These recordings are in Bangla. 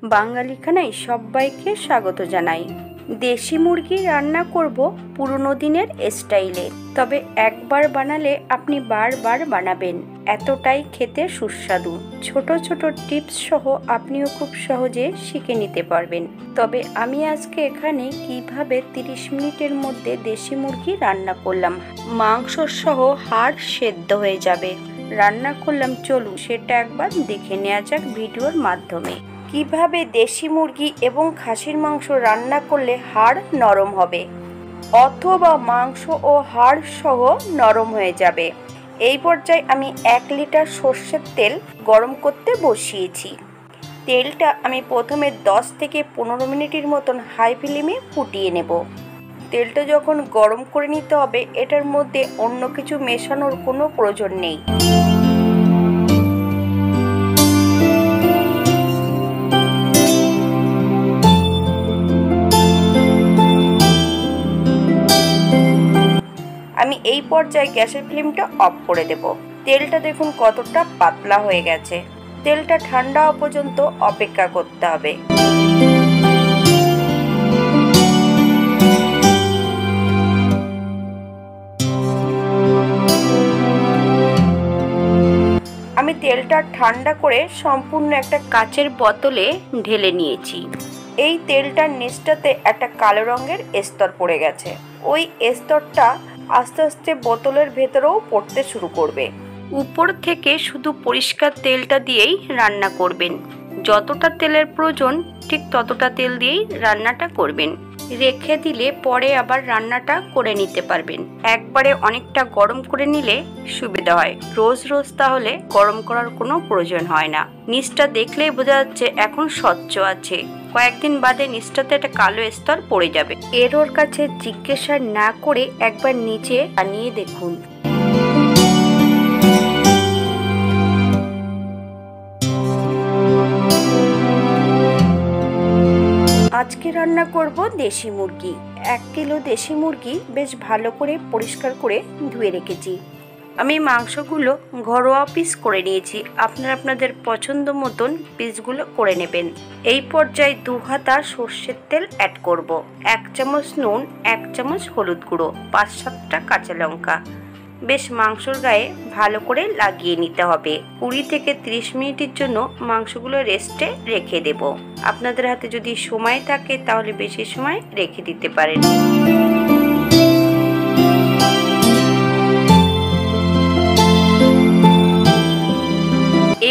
বাঙালি খানায় সবাইকে স্বাগত জানাই। দেশি মুরগি রান্না করব পুরনো দিনের স্টাইলে, তবে একবার বানালে আপনি বারবার বানাবেন, এতটাই খেতে সুস্বাদু। ছোট ছোট টিপস সহ আপনিও খুব সহজে শিখে নিতে পারবেন। তবে আমি আজকে এখানে কিভাবে 30 মিনিটের মধ্যে দেশি মুরগি রান্না করলাম, মাংস সহ হাড় সেদ্ধ হয়ে যাবে রান্না করলাম, চলুন সেটা একবার দেখে নেওয়া যাক ভিডিওর মাধ্যমে। কিভাবে দেশি মুরগি এবং খাসির মাংস রান্না করলে হাড় নরম হবে অথবা মাংস ও হাড় সহ নরম হয়ে যাবে। এই পর্যায়ে আমি 1 লিটার সর্ষের তেল গরম করতে বসিয়েছি। তেলটা আমি প্রথমে 10 থেকে 15 মিনিটের মতন হাই ফ্লেমে ফুটিয়ে নেব। তেলটা যখন গরম করে নিতে হবে, এটার মধ্যে অন্য কিছু মেশানোর কোনো প্রয়োজন নেই। আমি এই পর্যায়ে গ্যাসের ফ্লেমটা অফ করে দেব। তেলটা দেখুন কতটা পাতলা হয়ে গেছে। তেলটা ঠান্ডা হওয়া পর্যন্ত অপেক্ষা করতে হবে। আমি তেলটা ঠান্ডা করে সম্পূর্ণ একটা কাচের বোতলে ঢেলে নিয়েছি। এই তেলটার নিচটাতে একটা কালো রঙের স্তর পড়ে গেছে। ওই স্তরটা আস্তে আস্তে বোতলের ভেতরেও পড়তে শুরু করবে। উপর থেকে শুধু পরিষ্কার তেলটা দিয়েই রান্না করবেন। যতটা তেলের প্রয়োজন ঠিক ততটা তেল দিয়েই রান্নাটা করবেন। রেখে দিলে পরে আবার রান্নাটা করে নিতে পারবেন। একবারে অনেকটা গরম করে নিলে সুবিধা হয়, রোজ রোজ তাহলে গরম করার কোনো প্রয়োজন হয় না। নিচটা দেখলেই বোঝা যাচ্ছে এখন স্বচ্ছ আছে, কয়েকদিন বাদে নিচটাতে একটা কালো স্তর পড়ে যাবে। এর ওর কাছে জিজ্ঞাসা না করে একবার নিচে আনিয়ে দেখুন। আজকে রান্না করব দেশি মুরগি। 1 কিলো দেশি মুরগি বেশ ভালো করে পরিষ্কার করে ধুয়ে রেখেছি। আমি মাংসগুলো ঘরোয়া পিস করে নিয়েছি। আপনারা আপনাদের পছন্দ মতন পিসগুলো করে নেবেন। এই পর্যায়ে 2 হাতা সর্ষের তেল অ্যাড করব। 1 চামচ নুন, 1 চামচ হলুদ গুঁড়ো, 5-7টা কাঁচা লঙ্কা। বেশ মাংসর গায়ে ভালো করে লাগিয়ে নিতে হবে। 20 থেকে 30 মিনিটের জন্য মাংসগুলো রেস্টে রেখে দেব। আপনাদের হাতে যদি সময় থাকে তাহলে বেশি সময় রেখে দিতে পারেন।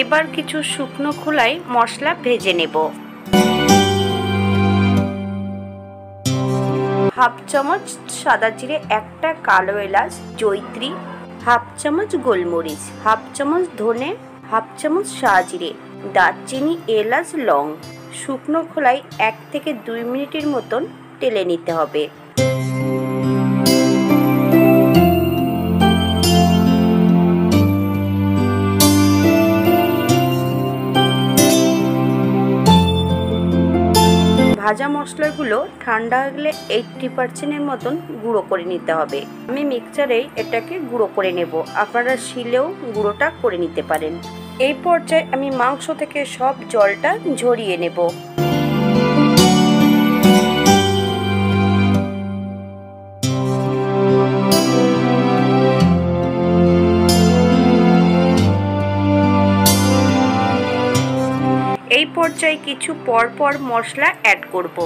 এবার কিছু শুকনো খোলায় মশলা ভেজে নেব। 1/2 চামচ সাদা জিরে, 1টা কালো এলাচ, জয়িত্রী, 1/2 চামচ গোলমরিচ, 1/2 চামচ ধনে, 1/2 চামচ সাজিরে, দারচিনি, এলাচ, লং। শুকনো খোলায় 1 থেকে 2 মিনিটের মতন টেলে নিতে হবে। ভাজা মশলাগুলো ঠান্ডা হয়ে গেলে 80% মতন গুঁড়ো করে নিতে হবে। আমি মিক্সচারেই এটাকে গুঁড়ো করে নেব, আপনারা শিলেও গুঁড়োটা করে নিতে পারেন। এই পর্যায়ে আমি মাংস থেকে সব জলটা ঝরিয়ে নেব। এই পর্যায়ে কিছু পরপর মশলা অ্যাড করব।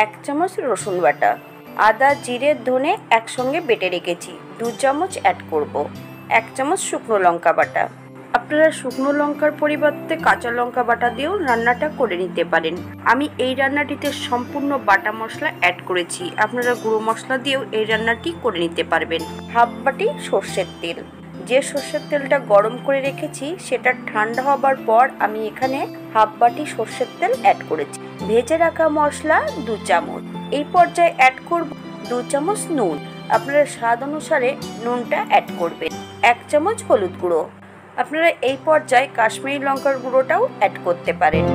1 চামচ রসুন বাটা, আদা, জিরে, ধনে একসঙ্গে বেটে রেখেছি 2 চামচ অ্যাড করব। 1 চামচ শুকনো লঙ্কা বাটা। আপনারা শুকনো লঙ্কার পরিবর্তে কাঁচা লঙ্কা বাটা দিয়েও রান্নাটা করে নিতে পারেন। আমি এই রান্নাটিতে সম্পূর্ণ বাটা মশলা অ্যাড করেছি। আপনারা গুঁড়ো মশলা দিয়েও এই রান্নাটি করে নিতে পারবেন। 1/2 বাটি সর্ষের তেল। যে সর্ষের তেলটা গরম করে রেখেছি সেটা ঠান্ডা হবার পর আমি এখানে 1/2 বাটি সর্ষের তেল অ্যাড করেছি। ভেজে রাখা মশলা 2 চামচ। এই পর্যায়ে অ্যাড করব 2 চামচ নুন। আপনারা স্বাদ অনুসারে নুনটা অ্যাড করবেন। 1 চামচ হলুদ গুঁড়ো। আপনারা এই পর্যায়ে কাশ্মীরি লঙ্কার গুঁড়োটাও অ্যাড করতে পারেন।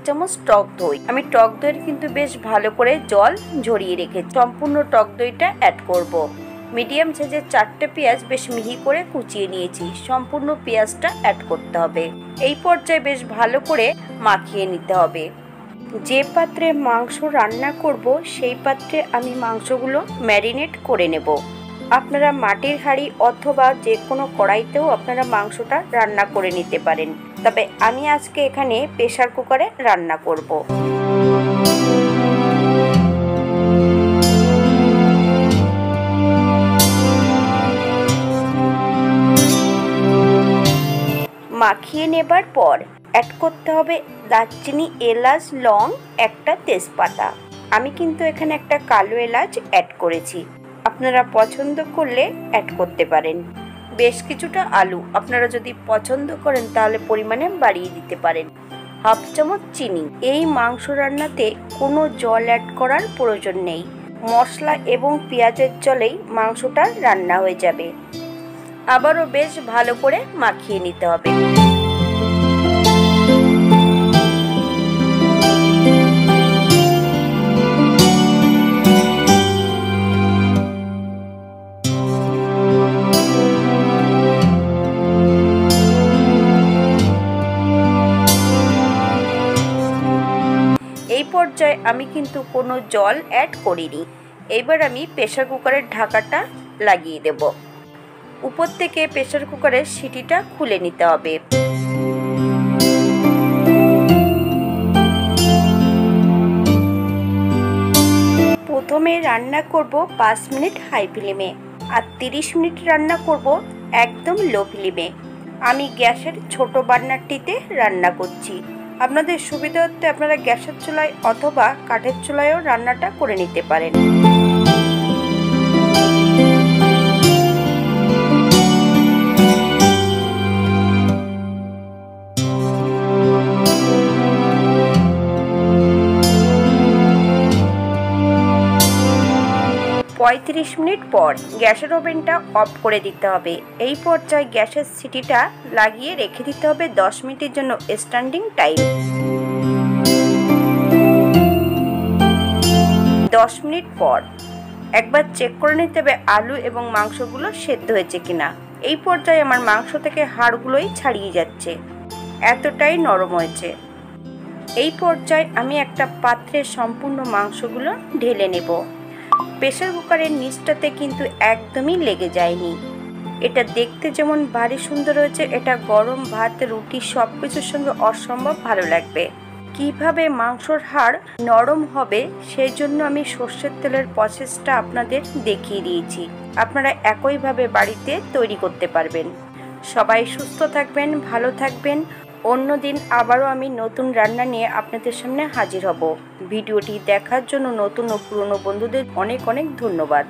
চামচ টক টক দই। আমি টক দইয়ের কিন্তু বেশ ভালো করে জল ঝরিয়ে রেখেছি। সম্পূর্ণ টক দইটা অ্যাড করব। মিডিয়াম সাইজের 4টে পেঁয়াজ বেশ মিহি করে কুচিয়ে নিয়েছি। সম্পূর্ণ পেঁয়াজটা অ্যাড করতে হবে। এই পর্যায়ে বেশ ভালো করে মাখিয়ে নিতে হবে। যে পাত্রে মাংস রান্না করব সেই পাত্রে আমি মাংসগুলো ম্যারিনেট করে নেব। আপনারা মাটির হাঁড়ি অথবা যে কোনো কড়াইতেও আপনারা মাংসটা রান্না করে নিতে পারেন, তবে আমি আজকে এখানে প্রেসার কুকারে রান্না করব। মাখিয়ে নেবার পর অ্যাড করতে হবে দারচিনি, এলাচ, লং, একটা তেজপাতা। আমি কিন্তু এখানে একটা কালো এলাচ অ্যাড করেছি, আপনারা পছন্দ করলে অ্যাড করতে পারেন। বেশ কিছুটা আলু আপনারা যদি পছন্দ করেন তাহলে পরিমাণে বাড়িয়ে দিতে পারেন। হাফ চামচ চিনি। এই মাংস রান্নাতে কোনো জল অ্যাড করার প্রয়োজন নেই। মশলা এবং পেঁয়াজের জলেই মাংসটা রান্না হয়ে যাবে। আবারও বেশ ভালো করে মাখিয়ে নিতে হবে। এই পর্যায়ে আমি কিন্তু কোনো জল অ্যাড করিনি। এবার আমি প্রেসার কুকারের ঢাকাটা লাগিয়ে দেব। উপর থেকে প্রেসার কুকারের সিটিটা খুলে নিতে হবে। প্রথমে রান্না করব 5 মিনিট হাই ফ্লেমে, আর 30 মিনিট রান্না করব একদম লো ফ্লেমে। আমি গ্যাসের ছোট বার্নারটিতে রান্না করছি। আপনাদের সুবিধার্থে আপনারা গ্যাসের চুলায় অথবা কাঠের চুলায়ও রান্নাটা করে নিতে পারেন। পঁয়ত্রিশ মিনিট পর গ্যাসের ওভেনটা অফ করে দিতে হবে। এই পর্যায়ে গ্যাসের সিটিটা লাগিয়ে রেখে দিতে হবে 10 মিনিটের জন্য স্ট্যান্ডিং টাইম। 10 মিনিট পর একবার চেক করে নিতে হবে আলু এবং মাংসগুলো সেদ্ধ হয়েছে কিনা। এই পর্যায়ে আমার মাংস থেকে হাড়গুলোই ছাড়িয়ে যাচ্ছে, এতটাই নরম হয়েছে। এই পর্যায়ে আমি একটা পাত্রে সম্পূর্ণ মাংসগুলো ঢেলে নেব। প্রেসার কুকারের নিচটাতে কিন্তু একদমই লেগে যায়নি। এটা দেখতে যেমন ভারী সুন্দর হয়েছে, এটা গরম ভাত, রুটি সব কিছুর সঙ্গে অসম্ভব ভালো লাগবে। কিভাবে মাংসর হাড় নরম হবে সেই জন্য আমি সর্ষের তেলের প্রসেসটা আপনাদের দেখিয়ে দিয়েছি। আপনারা একইভাবে বাড়িতে তৈরি করতে পারবেন। সবাই সুস্থ থাকবেন, ভালো থাকবেন। অন্যদিন আবারও আমি নতুন রান্না নিয়ে আপনাদের সামনে হাজির হব। ভিডিওটি দেখার জন্য নতুন ও পুরনো বন্ধুদের অনেক অনেক ধন্যবাদ।